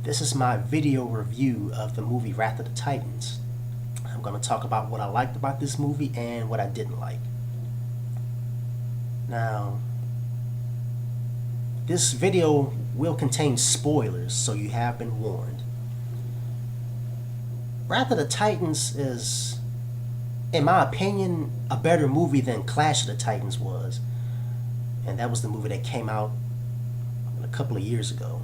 This is my video review of the movie Wrath of the Titans. I'm going to talk about what I liked about this movie and what I didn't like. Now, this video will contain spoilers, so you have been warned. Wrath of the Titans is, in my opinion, a better movie than Clash of the Titans was. And that was the movie that came out a couple of years ago.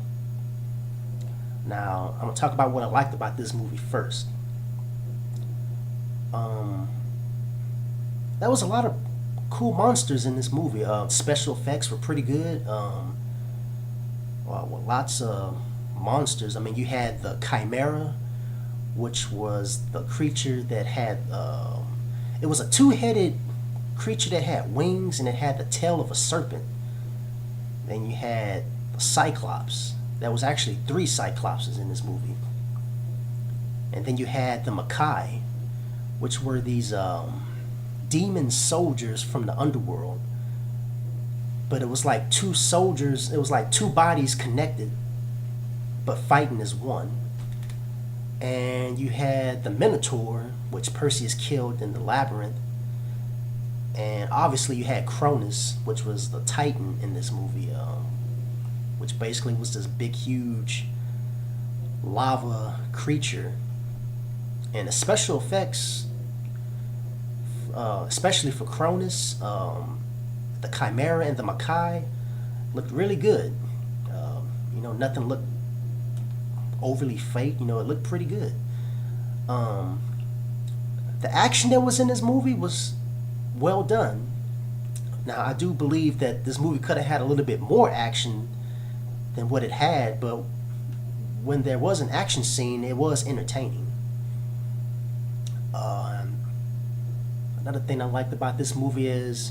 Now, I'm going to talk about what I liked about this movie first. There was a lot of cool monsters in this movie. Special effects were pretty good. Lots of monsters. I mean, you had the Chimera, which was the creature that had... it was a two-headed creature that had wings and it had the tail of a serpent. Then you had the Cyclops. There was actually 3 Cyclopses in this movie. And then you had the Makai, which were these demon soldiers from the underworld. But it was like 2 soldiers, it was like 2 bodies connected, but fighting as one. And you had the Minotaur, which Perseus killed in the labyrinth. And obviously you had Cronus, which was the Titan in this movie, which basically was this big, huge lava creature. And the special effects, especially for Cronus, the Chimera and the Makai, looked really good. Nothing looked overly fake. It looked pretty good. The action that was in this movie was well done. Now, I do believe that this movie could have had a little bit more action than what it had, but when there was an action scene, it was entertaining. Another thing I liked about this movie is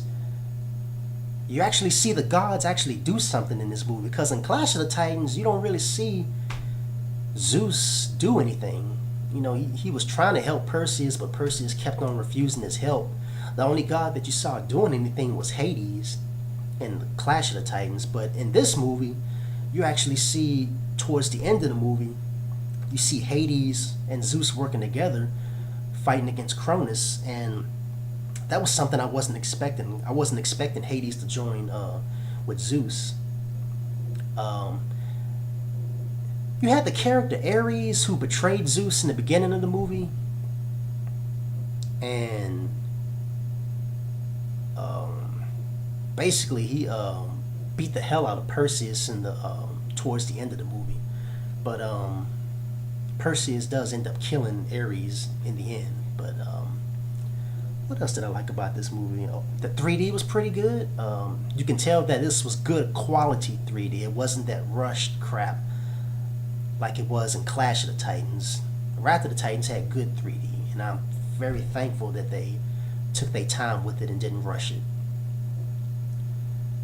you actually see the gods actually do something in this movie, because in Clash of the Titans, you don't really see Zeus do anything. He was trying to help Perseus, but Perseus kept on refusing his help. The only god that you saw doing anything was Hades in the Clash of the Titans. But in this movie, you actually see, towards the end of the movie, you see Hades and Zeus working together, fighting against Cronus, and that was something I wasn't expecting. I wasn't expecting Hades to join with Zeus. You had the character Ares, who betrayed Zeus in the beginning of the movie, and basically he beat the hell out of Perseus in the towards the end of the movie. But Perseus does end up killing Ares in the end. But what else did I like about this movie? The 3D was pretty good. You can tell that this was good quality 3D. It wasn't that rushed crap like it was in Clash of the Titans. Wrath of the Titans had good 3D, and I'm very thankful that they took their time with it and didn't rush it.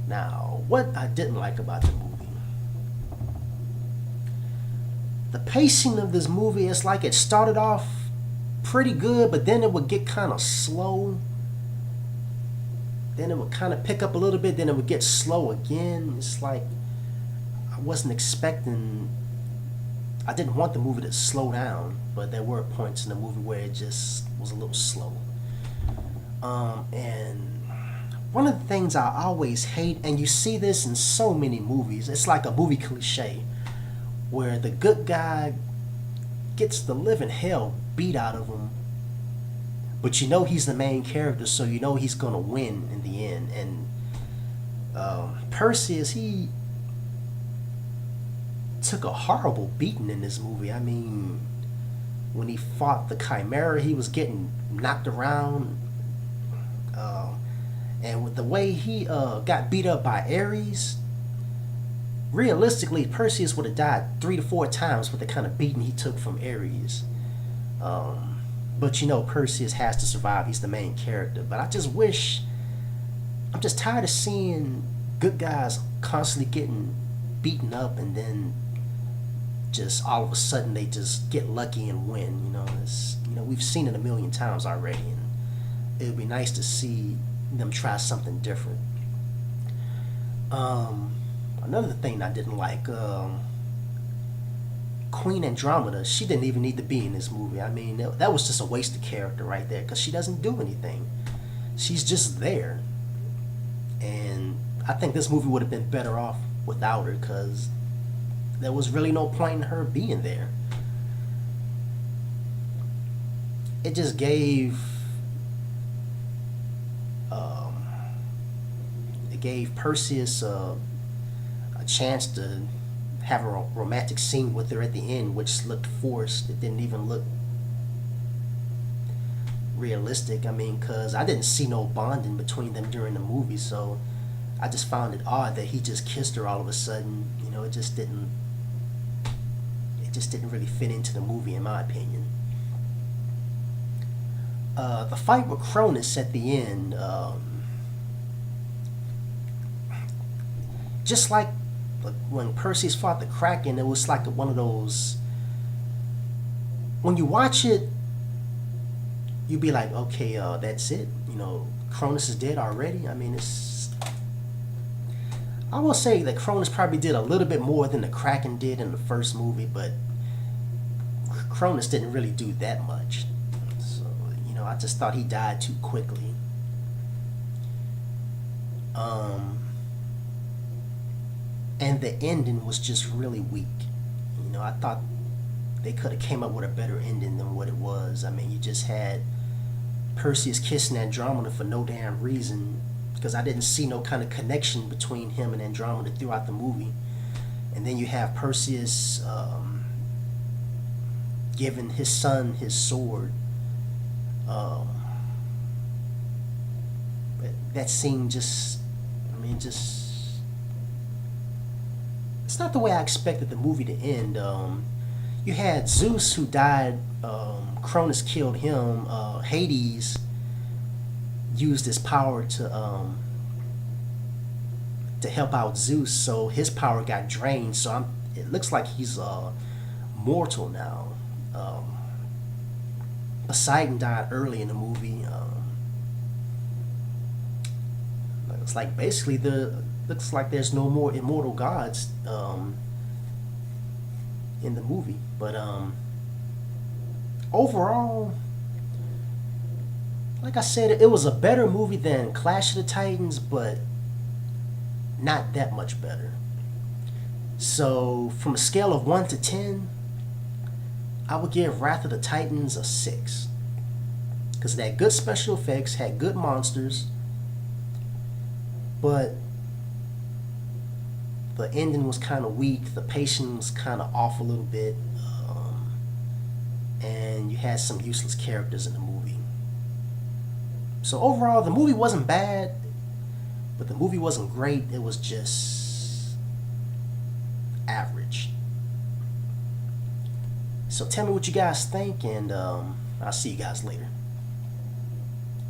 Now, what I didn't like about the movie. The pacing of this movie, it's like it started off pretty good, but then it would get kind of slow. Then it would kind of pick up a little bit, then it would get slow again. It's like I wasn't expecting... I didn't want the movie to slow down, but there were points in the movie where it just was a little slow. And one of the things I always hate, and you see this in so many movies, it's like a movie cliche, where the good guy gets the living hell beat out of him, but he's the main character, so he's gonna win in the end. And Perseus, he took a horrible beating in this movie. I mean, when he fought the Chimera, he was getting knocked around, and with the way he got beat up by Ares, realistically, Perseus would have died 3 to 4 times with the kind of beating he took from Ares. But Perseus has to survive. He's the main character. But I just wish... I'm just tired of seeing good guys constantly getting beaten up, and then just all of a sudden they just get lucky and win. We've seen it a million times already, and it would be nice to see them try something different. Another thing I didn't like, Queen Andromeda, she didn't even need to be in this movie. I mean, that was just a wasted character right there because she doesn't do anything. She's just there. And I think this movie would have been better off without her because there was really no point in her being there. It just gave um, it gave Perseus a chance to have a romantic scene with her at the end, which looked forced. It didn't even look realistic. I mean, because I didn't see no bonding between them during the movie, so I just found it odd that he just kissed her all of a sudden. You know, it just didn't really fit into the movie, in my opinion. The fight with Cronus at the end, just like when Perseus fought the Kraken, it was like one of those. When you watch it, you'd be like, okay, that's it. You know, Cronus is dead already. I mean, I will say that Cronus probably did a little bit more than the Kraken did in the first movie, but Cronus didn't really do that much. So, you know, I just thought he died too quickly. And the ending was just really weak. You know, I thought they could have came up with a better ending than what it was. I mean, you just had Perseus kissing Andromeda for no damn reason because I didn't see no kind of connection between him and Andromeda throughout the movie. And then you have Perseus giving his son his sword. That scene just, I mean, just, it's not the way I expected the movie to end. You had Zeus who died, Cronus killed him, Hades used his power to help out Zeus, so his power got drained. So it looks like he's mortal now. Poseidon died early in the movie. It's like basically looks like there's no more immortal gods in the movie. But overall, like I said, it was a better movie than Clash of the Titans, but not that much better. So from a scale of 1 to 10, I would give Wrath of the Titans a 6. Because it had good special effects, had good monsters, but the ending was kind of weak. The pacing was kind of off a little bit. And you had some useless characters in the movie. So overall, the movie wasn't bad, but the movie wasn't great. It was just average. So tell me what you guys think, and I'll see you guys later.